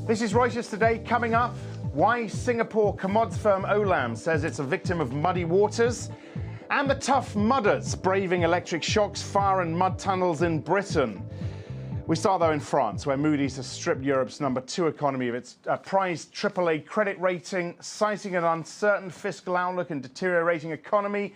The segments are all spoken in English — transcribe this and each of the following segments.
This is Reuters Today. Coming up, why Singapore commods firm Olam says it's a victim of muddy waters, and the tough mudders braving electric shocks, fire and mud tunnels in Britain. We start, though, in France, where Moody's has stripped Europe's #2 economy of its prized AAA credit rating, citing an uncertain fiscal outlook and deteriorating economy.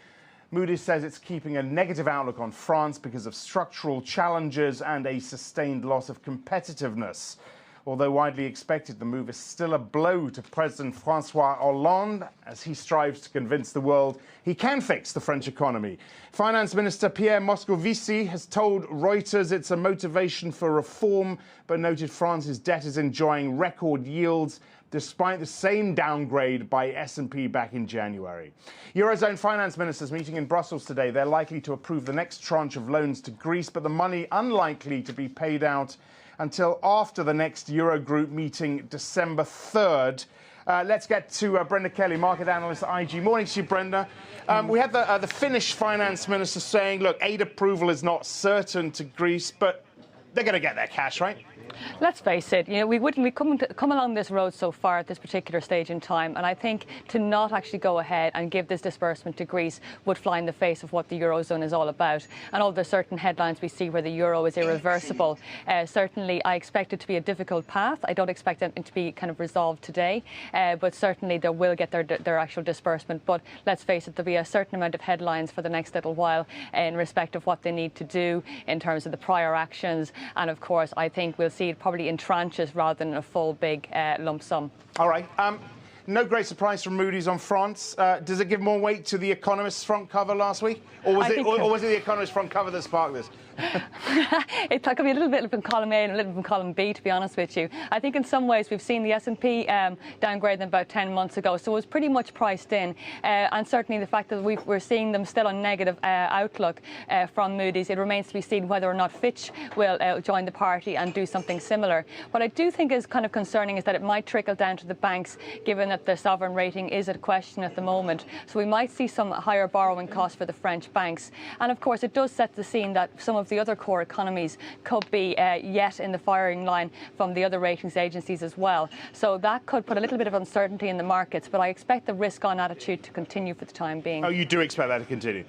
Moody's says it's keeping a negative outlook on France because of structural challenges and a sustained loss of competitiveness. Although widely expected, the move is still a blow to President François Hollande as he strives to convince the world he can fix the French economy. Finance Minister Pierre Moscovici has told Reuters it's a motivation for reform, but noted France's debt is enjoying record yields despite the same downgrade by S&P back in January. Eurozone finance ministers meeting in Brussels today. They're likely to approve the next tranche of loans to Greece, but the money unlikely to be paid out until after the next Eurogroup meeting, December 3rd. Let's get to Brenda Kelly, market analyst at IG. Morning to you, Brenda. We had the Finnish finance minister saying, look, aid approval is not certain to Greece, but they're going to get their cash, right? Let's face it, we come along this road so far at this particular stage in time, and I think to not actually go ahead and give this disbursement to Greece would fly in the face of what the Eurozone is all about. And all the certain headlines we see where the euro is irreversible, certainly I expect it to be a difficult path. I don't expect it to be kind of resolved today, but certainly they will get their actual disbursement. But let's face it, there'll be a certain amount of headlines for the next little while in respect of what they need to do in terms of the prior actions. And of course, I think we'll see it probably in tranches rather than a full big lump sum. All right. No great surprise from Moody's on France. Does it give more weight to the Economist's front cover last week? Or was it the Economist's front cover that sparked this? It could be a little bit from column A and a little bit from column B, to be honest with you. I think in some ways we've seen the S&P downgrade them about 10 months ago, so it was pretty much priced in. And certainly the fact that we're seeing them still on negative outlook from Moody's, it remains to be seen whether or not Fitch will join the party and do something similar. What I do think is kind of concerning is that it might trickle down to the banks, given that the sovereign rating is at question at the moment. So we might see some higher borrowing costs for the French banks. And of course, it does set the scene that some of the other core economies could be yet in the firing line from the other ratings agencies as well. So that could put a little bit of uncertainty in the markets, but I expect the risk-on attitude to continue for the time being. Oh, you do expect that to continue?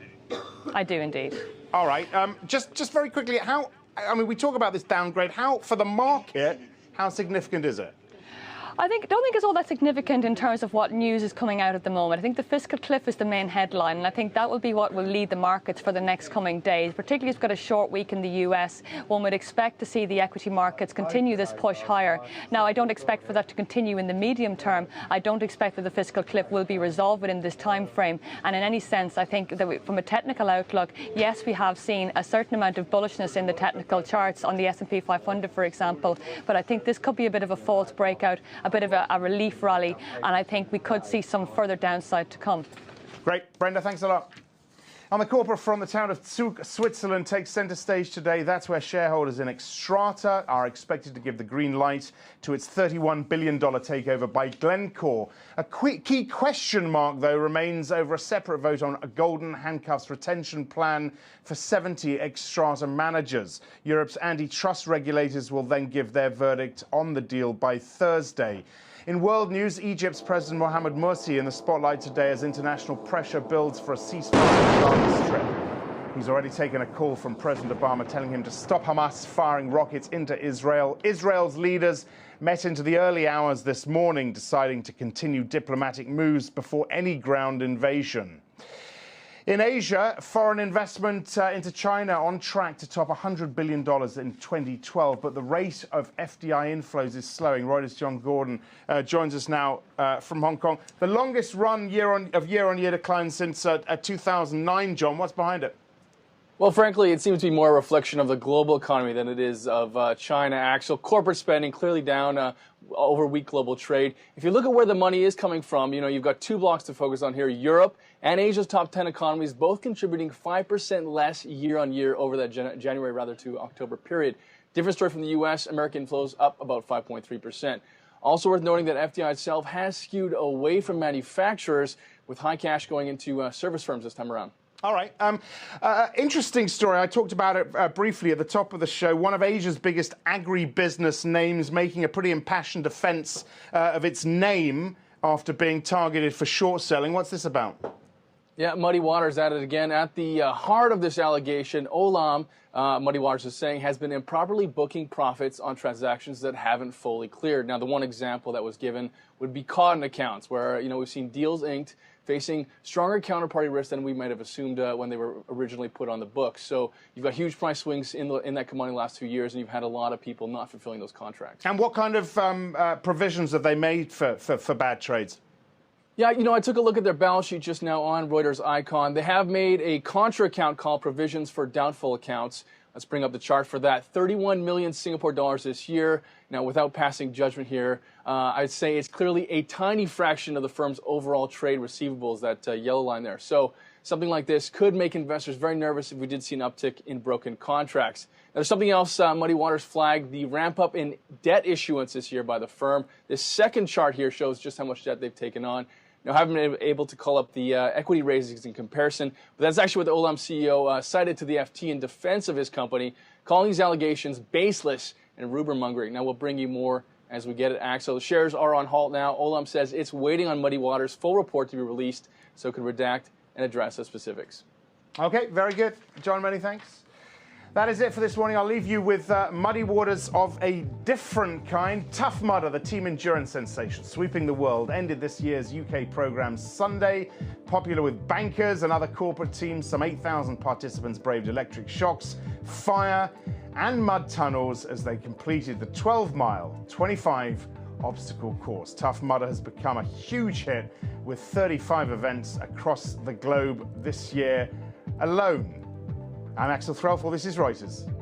I do indeed. All right. Just very quickly, we talk about this downgrade. For the market, how significant is it? I don't think it's all that significant in terms of what news is coming out at the moment. I think the fiscal cliff is the main headline, and I think that will be what will lead the markets for the next coming days, particularly if we've got a short week in the US. One would expect to see the equity markets continue this push higher. Now, I don't expect for that to continue in the medium term. I don't expect that the fiscal cliff will be resolved within this time frame. And in any sense, I think that from a technical outlook, yes, we have seen a certain amount of bullishness in the technical charts on the S&P 500, for example. But I think this could be a bit of a false breakout, a bit of a relief rally, and I think we could see some further downside to come. Great. Brenda, thanks a lot. On the corporate front, the town of Zug, Switzerland takes centre stage today. That's where shareholders in Xstrata are expected to give the green light to its $31 billion takeover by Glencore. A key question mark, though, remains over a separate vote on a golden handcuffs retention plan for 70 Xstrata managers. Europe's antitrust regulators will then give their verdict on the deal by Thursday. In world news, Egypt's President Mohamed Morsi in the spotlight today as international pressure builds for a ceasefire in the Gaza Strip. He's already taken a call from President Obama telling him to stop Hamas firing rockets into Israel. Israel's leaders met into the early hours this morning, deciding to continue diplomatic moves before any ground invasion. In Asia, foreign investment into China on track to top $100 billion in 2012, but the rate of FDI inflows is slowing. Reuters' John Gordon joins us now from Hong Kong. The longest run year-on-year decline since 2009, John. What's behind it? Well, frankly, it seems to be more a reflection of the global economy than it is of China. Actual corporate spending clearly down over weak global trade. If you look at where the money is coming from, you've got two blocks to focus on here. Europe and Asia's top 10 economies, both contributing 5% less year-on-year over that January to October period. Different story from the U.S. American inflows up about 5.3%. Also worth noting that FDI itself has skewed away from manufacturers, with high cash going into service firms this time around. All right. Interesting story. I talked about it briefly at the top of the show. One of Asia's biggest agribusiness names making a pretty impassioned defense of its name after being targeted for short selling. What's this about? Yeah, Muddy Waters at it again. At the heart of this allegation, Olam, Muddy Waters is saying, has been improperly booking profits on transactions that haven't fully cleared. Now, the one example that was given would be cotton accounts, where we've seen deals inked facing stronger counterparty risk than we might have assumed when they were originally put on the books. So you've got huge price swings in that commodity the last 2 years, and you've had a lot of people not fulfilling those contracts. And what kind of provisions have they made for bad trades? Yeah, I took a look at their balance sheet just now on Reuters Icon. They have made a contra account called provisions for doubtful accounts. Let's bring up the chart for that. 31 million Singapore dollars this year. Now, without passing judgment here, I'd say it's clearly a tiny fraction of the firm's overall trade receivables, that yellow line there. So something like this could make investors very nervous if we did see an uptick in broken contracts. Now, there's something else Muddy Waters flagged, the ramp up in debt issuance this year by the firm. This second chart here shows just how much debt they've taken on. Now, I haven't been able to call up the equity raises in comparison, but that's actually what the Olam CEO cited to the FT in defense of his company, calling these allegations baseless and rumor-mongering. Now, we'll bring you more as we get it, Axel. The shares are on halt now. Olam says it's waiting on Muddy Waters' full report to be released so it can redact and address the specifics. Okay, very good. John, many thanks. That is it for this morning. I'll leave you with Muddy Waters of a different kind. Tough Mudder, the team endurance sensation, sweeping the world, ended this year's UK programme Sunday. Popular with bankers and other corporate teams, some 8,000 participants braved electric shocks, fire and mud tunnels as they completed the 12-mile, 25-obstacle course. Tough Mudder has become a huge hit with 35 events across the globe this year alone. I'm Axel Threlfall. This is Reuters.